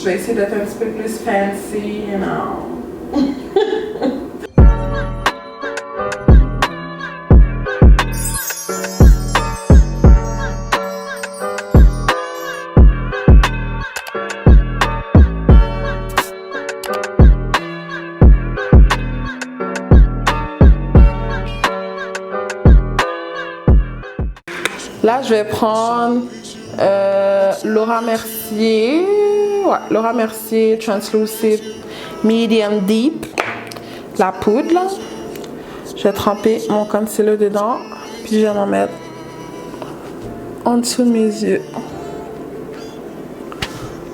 Je vais essayer d'être un petit peu plus fancy, you know. Là, je vais prendre Laura Mercier. Ouais, Laura Mercier Translucid Medium Deep. La poudre, là. Je vais tremper mon concealer dedans. Puis je vais m'en mettre en dessous de mes yeux.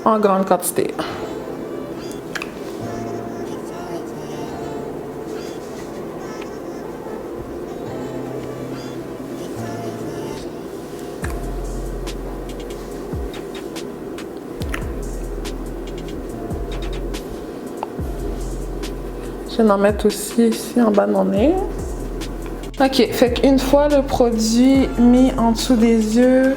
En grande quantité. Je vais en mettre aussi ici en bas de mon nez. Ok, fait qu'une fois le produit mis en dessous des yeux,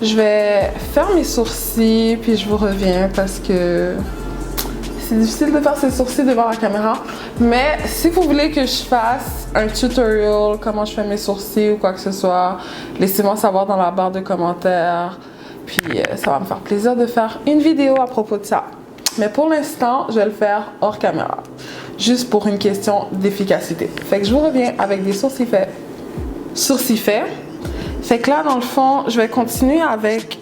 je vais faire mes sourcils puis je vous reviens parce que c'est difficile de faire ses sourcils devant la caméra. Mais si vous voulez que je fasse un tutoriel comment je fais mes sourcils ou quoi que ce soit, laissez-moi savoir dans la barre de commentaires. Puis ça va me faire plaisir de faire une vidéo à propos de ça. Mais pour l'instant, je vais le faire hors caméra. Juste pour une question d'efficacité. Fait que je vous reviens avec des sourcils faits. Fait que là, dans le fond, je vais continuer avec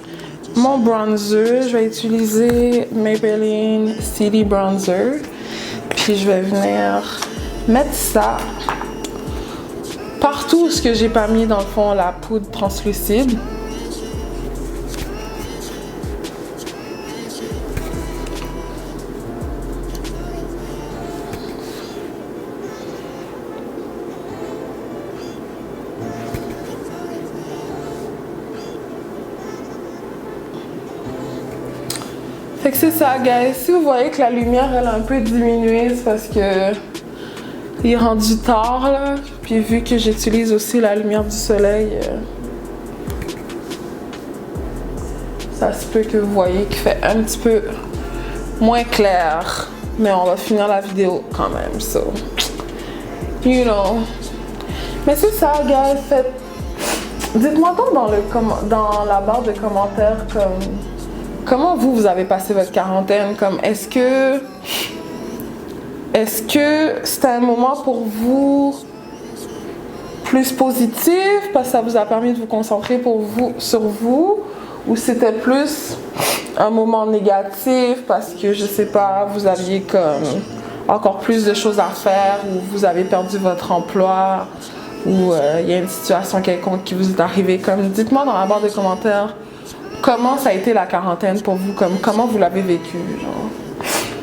mon bronzer. Je vais utiliser Maybelline City Bronzer. Puis je vais venir mettre ça partout où ce que j'ai pas mis, dans le fond, la poudre translucide. Fait que c'est ça, guys. Si vous voyez que la lumière, elle a un peu diminué, c'est parce que il est rendu tard, là. Puis vu que j'utilise aussi la lumière du soleil, ça se peut que vous voyez qu'il fait un petit peu moins clair. Mais on va finir la vidéo quand même, so, you know. Mais c'est ça, guys. Dites-moi donc dans la barre de commentaires comment vous avez passé votre quarantaine? Comme est-ce que c'était un moment pour vous plus positif parce que ça vous a permis de vous concentrer sur vous, ou c'était plus un moment négatif parce que je sais pas, vous aviez comme encore plus de choses à faire, ou vous avez perdu votre emploi, ou il y a une situation quelconque qui vous est arrivée? Comme dites-moi dans la barre de commentaires comment ça a été la quarantaine pour vous, comment vous l'avez vécu, genre.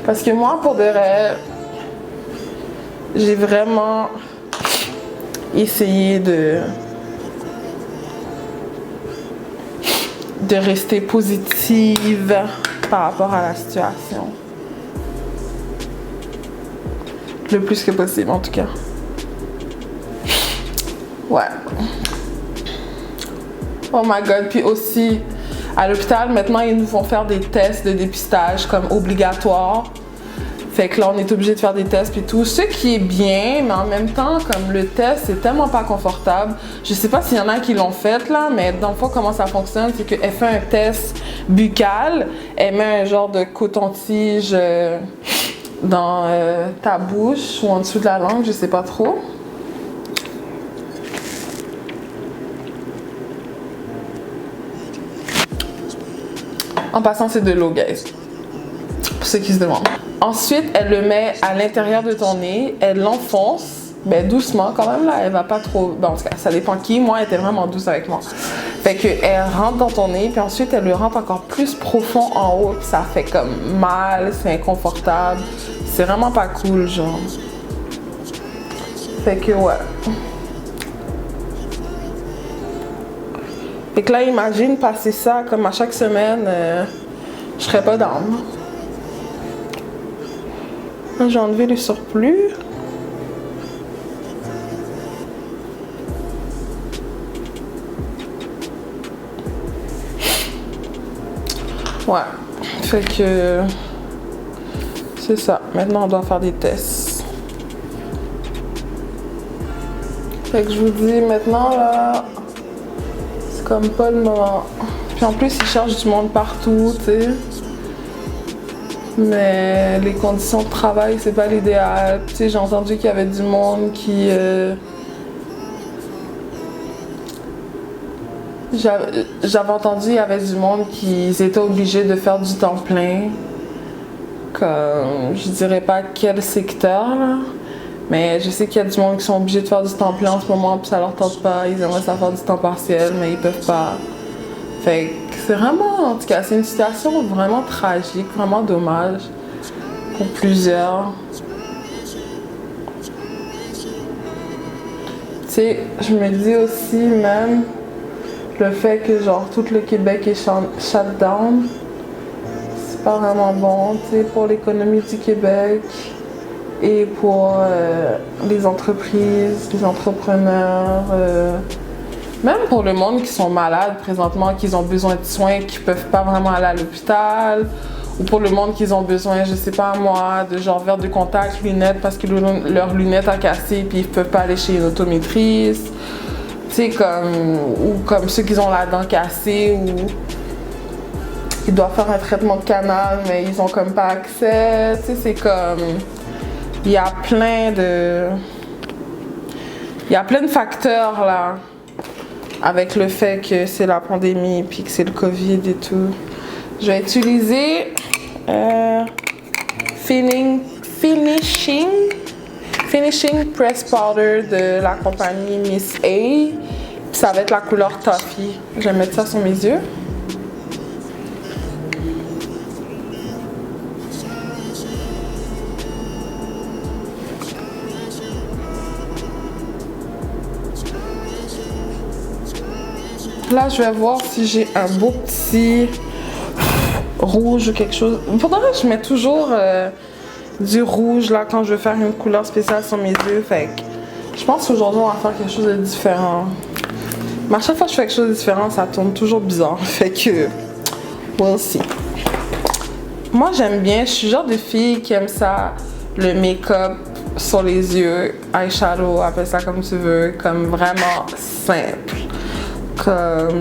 Parce que moi, pour de vrai, j'ai vraiment essayé de rester positive par rapport à la situation. Le plus que possible, en tout cas. Ouais. Oh my god, puis aussi, à l'hôpital, maintenant, ils nous font faire des tests de dépistage comme obligatoires. Fait que là, on est obligé de faire des tests puis tout. Ce qui est bien, mais en même temps, comme le test, c'est tellement pas confortable. Je sais pas s'il y en a qui l'ont fait, là, mais dans le fond, comment ça fonctionne, c'est qu'elle fait un test buccal. Elle met un genre de coton-tige dans ta bouche ou en dessous de la langue, je sais pas trop. En passant, c'est de l'eau, guys. Pour ceux qui se demandent. Ensuite, elle le met à l'intérieur de ton nez. Elle l'enfonce. Ben, doucement quand même, là. Elle va pas trop... Ben, en tout cas, ça dépend qui. Moi, elle était vraiment douce avec moi. Fait qu'elle rentre dans ton nez. Puis ensuite, elle le rentre encore plus profond en haut. Puis ça fait comme mal. C'est inconfortable. C'est vraiment pas cool, genre. Fait que, ouais. Fait que là, imagine passer ça comme à chaque semaine, je serais pas down. J'ai enlevé le surplus. Ouais. Fait que c'est ça. Maintenant, on doit faire des tests. Fait que je vous dis, maintenant, là, c'est comme pas le moment. Puis en plus, ils cherchent du monde partout, tu sais. Mais les conditions de travail, c'est pas l'idéal. Tu sais, j'ai entendu qu'il y avait du monde qui... J'avais entendu qu'il y avait du monde qui étaient obligés de faire du temps plein. Comme, je dirais pas quel secteur, là. Mais je sais qu'il y a du monde qui sont obligés de faire du temps plein en ce moment, puis ça leur tente pas. Ils aimeraient ça faire du temps partiel, mais ils peuvent pas. Fait que c'est vraiment, en tout cas, c'est une situation vraiment tragique, vraiment dommage pour plusieurs. Tu sais, je me dis aussi même le fait que genre tout le Québec est shut down, c'est pas vraiment bon, tu sais, pour l'économie du Québec et pour les entreprises, les entrepreneurs. Même pour le monde qui sont malades présentement, qui ont besoin de soins, qui peuvent pas vraiment aller à l'hôpital, ou pour le monde qui ont besoin, je sais pas moi, de genre verre de contact, lunettes, parce que leur lunette a cassé puis ils peuvent pas aller chez une optométriste. Tu sais, ou comme ceux qui ont la dent cassée, ou ils doivent faire un traitement de canal, mais ils ont comme pas accès. Tu sais, c'est comme... Il y a plein de facteurs là, avec le fait que c'est la pandémie puis que c'est le Covid et tout. Je vais utiliser Finishing Press Powder de la compagnie Miss A. Puis ça va être la couleur Toffee. Je vais mettre ça sur mes yeux. Là, je vais voir si j'ai un beau petit rouge ou quelque chose. Faudrait que je mette toujours du rouge là quand je veux faire une couleur spéciale sur mes yeux. Fait que je pense qu'aujourd'hui, on va faire quelque chose de différent. Mais à chaque fois que je fais quelque chose de différent, ça tourne toujours bizarre. Fait que, we'll see. Moi, j'aime bien, je suis le genre de fille qui aime ça, le make-up sur les yeux, eyeshadow, appelle ça comme tu veux, comme vraiment simple.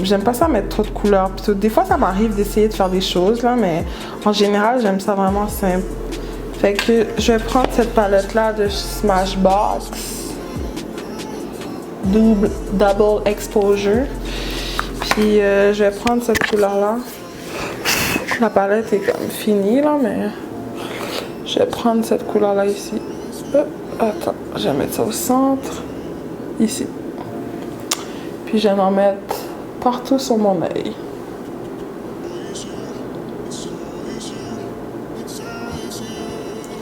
J'aime pas ça mettre trop de couleurs. Des fois, ça m'arrive d'essayer de faire des choses, là, mais en général, j'aime ça vraiment simple. Fait que je vais prendre cette palette-là de Smashbox. Double Exposure. Puis, je vais prendre cette couleur-là. La palette est comme finie, là, mais je vais prendre cette couleur-là ici. Attends, je vais mettre ça au centre. Ici. Puis je vais en mettre partout sur mon œil.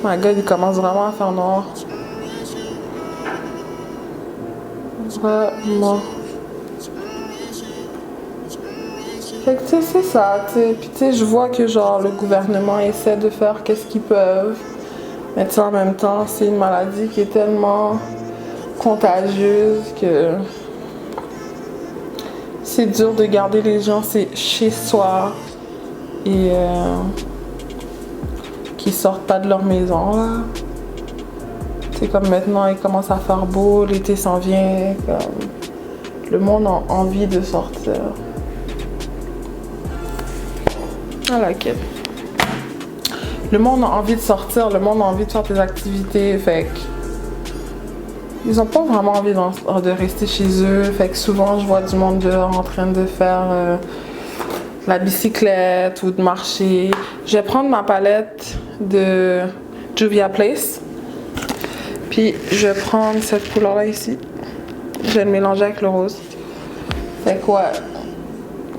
My God, il commence vraiment à faire noir. Vraiment. Fait que tu sais, c'est ça, tu sais. Puis tu sais, je vois que genre le gouvernement essaie de faire qu'est-ce qu'ils peuvent. Mais tu sais, en même temps, c'est une maladie qui est tellement contagieuse que... C'est dur de garder les gens chez soi et qui sortent pas de leur maison là. C'est comme maintenant il commence à faire beau, l'été s'en vient, comme le monde a envie de sortir. I like it. Le monde a envie de sortir, le monde a envie de faire des activités, fait que ils ont pas vraiment envie de rester chez eux. Fait que souvent, je vois du monde dehors en train de faire la bicyclette ou de marcher. Je vais prendre ma palette de Juvia's Place. Puis, je vais prendre cette couleur-là ici. Je vais le mélanger avec le rose. Fait que, ouais.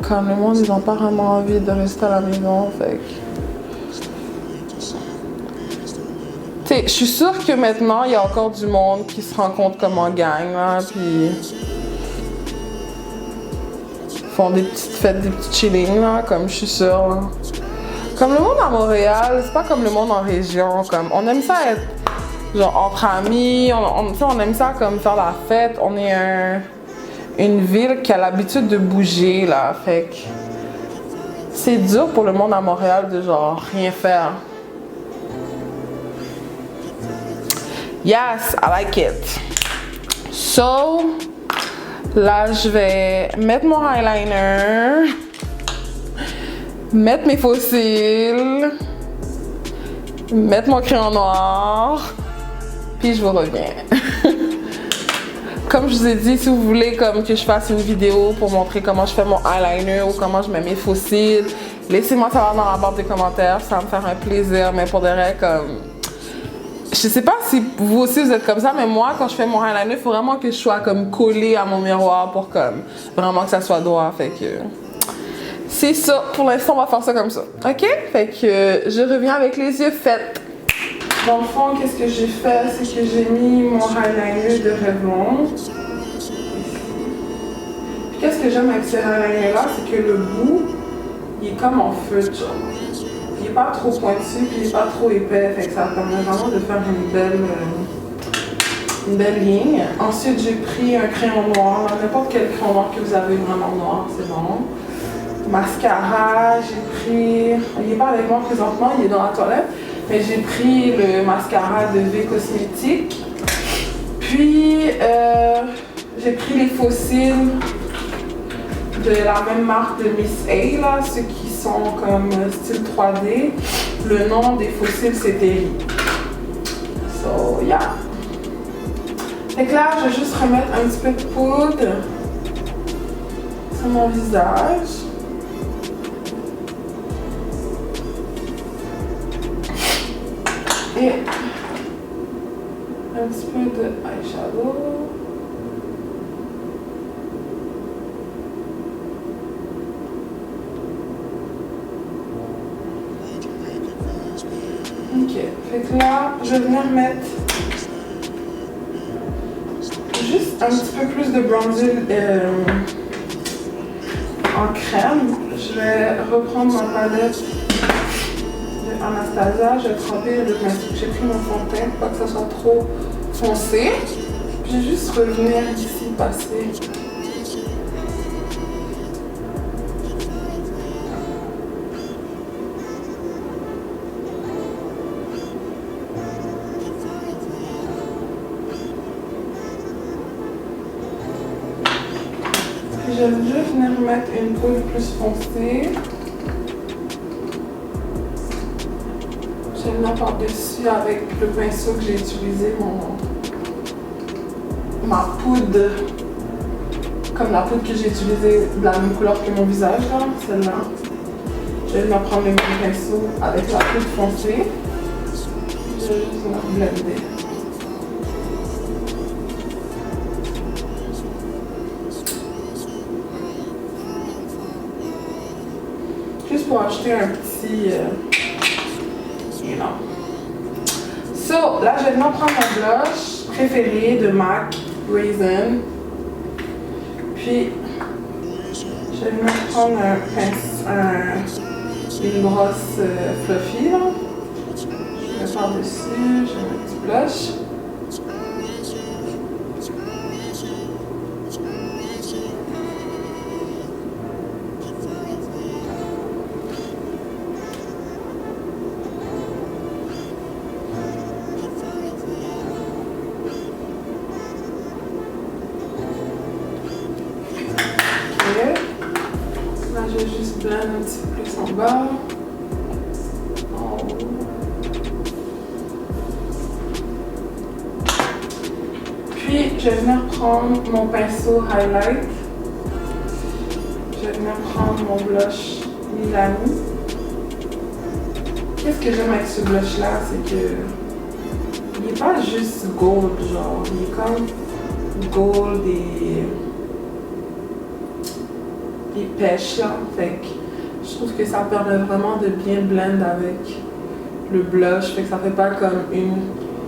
Comme le monde, ils ont pas vraiment envie de rester à la maison. Fait que... Je suis sûre que maintenant, il y a encore du monde qui se rencontre comme en gang, là, puis font des petites fêtes, des petits chillings, là, comme je suis sûre, là. Comme le monde à Montréal, c'est pas comme le monde en région, comme on aime ça être, genre, entre amis, on aime ça comme faire la fête, on est une ville qui a l'habitude de bouger, là, fait que C'est dur pour le monde à Montréal de genre rien faire. Yes, I like it. So, là, je vais mettre mon eyeliner, mettre mes fossiles, mettre mon crayon noir, puis je vous reviens. Comme je vous ai dit, si vous voulez comme que je fasse une vidéo pour montrer comment je fais mon eyeliner ou comment je mets mes fossiles, laissez-moi savoir dans la barre de commentaires, ça va me faire un plaisir. Mais pour de vrai, comme... Je sais pas si vous aussi vous êtes comme ça, mais moi, quand je fais mon eyeliner, il faut vraiment que je sois comme collée à mon miroir pour comme vraiment que ça soit droit. Fait que... c'est ça. Pour l'instant, on va faire ça comme ça. OK? Fait que je reviens avec les yeux faits. Dans le fond, qu'est-ce que j'ai fait? C'est que j'ai mis mon eyeliner de Revlon. Puis qu'est-ce que j'aime avec ce eyeliner-là, c'est que le bout, il est comme en feutre, genre. Il n'est pas trop pointu, puis il n'est pas trop épais. Fait que ça permet vraiment de faire une belle ligne. Ensuite, j'ai pris un crayon noir. N'importe quel crayon noir que vous avez vraiment noir, c'est bon. Mascara, j'ai pris... Il n'est pas avec moi présentement, il est dans la toilette. Mais j'ai pris le mascara de V Cosmétiques. Puis, j'ai pris les fossiles de la même marque de Miss A, là, ceux qui sont comme style 3D. Le nom des fossiles, c'est Terry. So, yeah. Fait que là, je vais juste remettre un petit peu de poudre sur mon visage. Et un petit peu de eyeshadow. Ok, fait que là, je vais venir mettre juste un petit peu plus de bronzer en crème. Je vais reprendre ma palette Anastasia, je vais tremper le pinceau. J'ai pris mon fond de teint pour pas que ça soit trop foncé. Puis je vais juste revenir ici, passer. Puis je vais juste venir mettre une poudre plus foncée. Je vais venir par-dessus avec le pinceau que j'ai utilisé, ma poudre, comme la poudre que j'ai utilisée de la même couleur que mon visage, celle-là. Je vais venir prendre le même pinceau avec la poudre foncée. Je vais juste venir blender. Juste pour ajouter un petit... So, là, je vais venir prendre mon blush préféré de MAC, Raisin. Puis, je vais venir prendre une brosse fluffy, là. Je vais par-dessus, je vais mettre un petit blush. Là, je vais juste blender un petit peu plus en bas. En haut. Puis, je vais venir prendre mon pinceau highlight. Je vais venir prendre mon blush Milani. Qu'est-ce que j'aime avec ce blush-là, c'est que il n'est pas juste gold, genre, il est comme gold et pêche là, fait que je trouve que ça permet vraiment de bien blend avec le blush, fait que ça fait pas comme une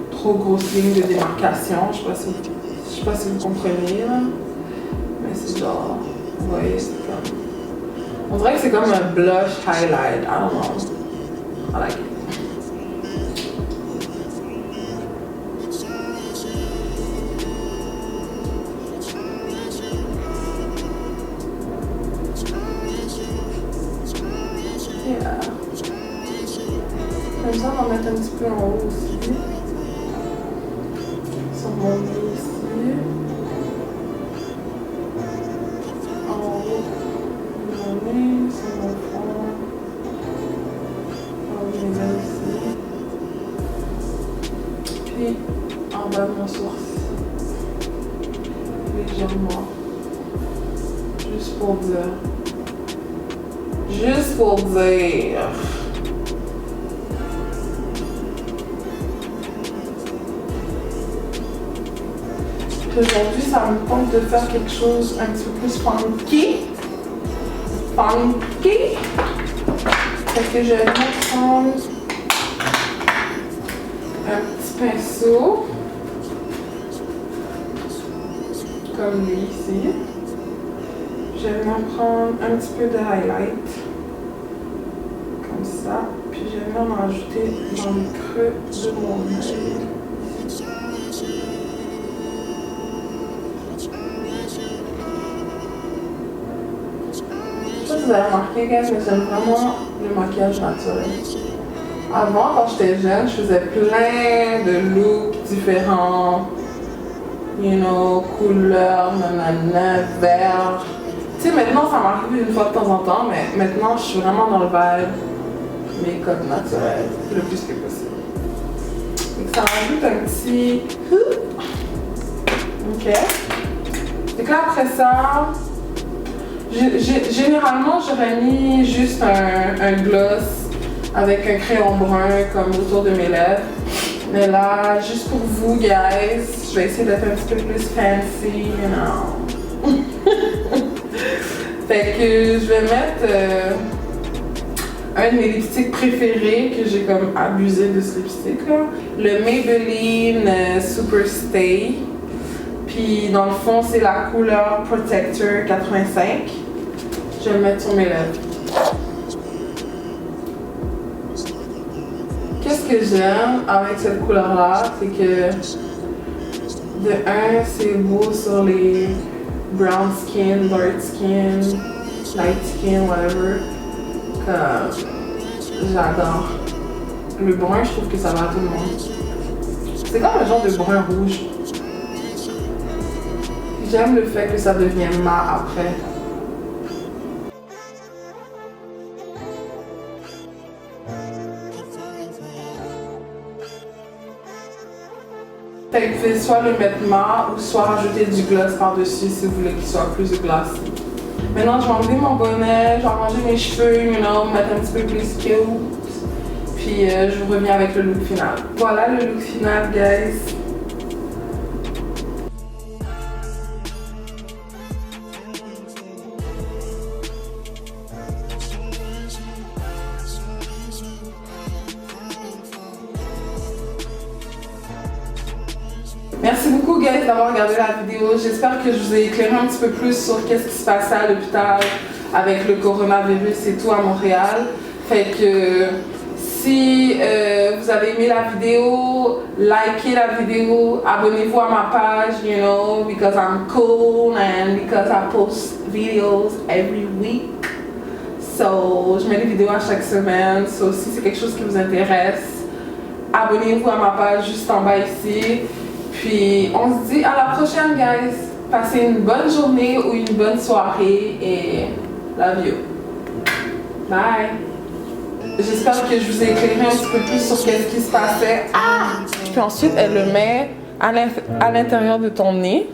trop grosse ligne de démarcation. Je sais pas si vous comprenez là, mais c'est genre, vous voyez, c'est comme, on dirait que c'est comme un blush highlight, I don't know, I like it. Comme ça, on va mettre un petit peu en haut aussi. Sur mon nez ici. En haut de mon nez, sur mon front. En haut de mes mains ici. Puis en bas de mon sourcil. Légèrement. Juste pour dire. Juste pour dire. Aujourd'hui, ça me tente de faire quelque chose un petit peu plus funky. Funky. Fait que je vais prendre un petit pinceau. Comme lui ici. Je vais m'en prendre un petit peu de highlight. Comme ça. Puis je vais m'en ajouter dans le creux de mon œil. Je sais pas si vous avez remarqué, guys, mais j'aime vraiment le maquillage naturel. Avant, quand j'étais jeune, je faisais plein de looks différents. You know, couleurs, nanana, vert. Tu sais, maintenant, ça m'arrive une fois de temps en temps, mais maintenant, je suis vraiment dans le vibe make-up naturel, le plus que possible. Donc, ça rajoute un petit... Ok. Donc là, après ça, généralement, j'aurais mis juste un gloss avec un crayon brun comme autour de mes lèvres. Mais là, juste pour vous, guys, je vais essayer d'être un petit peu plus fancy, you know. Fait que je vais mettre un de mes lipsticks préférés, que j'ai comme abusé de ce lipstick là. Le Maybelline Super Stay. Puis dans le fond, c'est la couleur Protector 85. Je vais le mettre sur mes lèvres. Qu'est-ce que j'aime avec cette couleur-là, c'est que de un, c'est beau sur les brown skin, dark skin, light skin, whatever. J'adore. Le brun, je trouve que ça va à tout le monde. C'est comme un genre de brun rouge. J'aime le fait que ça devient mat après. Fait que vous pouvez soit le mettre mat ou soit rajouter du gloss par-dessus si vous voulez qu'il soit plus glossy. Maintenant, je vais enlever mon bonnet, je vais arranger mes cheveux, you know, mettre un petit peu plus cute. Puis je vous reviens avec le look final. Voilà le look final, guys. Merci beaucoup, guys, d'avoir regardé la vidéo. J'espère que je vous ai éclairé un petit peu plus sur qu'est-ce qui se passait à l'hôpital avec le coronavirus et tout à Montréal. Fait que si vous avez aimé la vidéo, likez la vidéo, abonnez-vous à ma page, you know, because I'm cool and because I post videos every week. So, je mets des vidéos à chaque semaine. So, si c'est quelque chose qui vous intéresse, abonnez-vous à ma page juste en bas ici. Puis on se dit à la prochaine, guys. Passez une bonne journée ou une bonne soirée et love you. Bye. J'espère que je vous ai éclairé un petit peu plus sur qu'est-ce qui se passait. Ah! Puis ensuite, elle le met à l'intérieur de ton nez.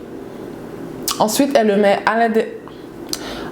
Ensuite, elle le met à l'intérieur.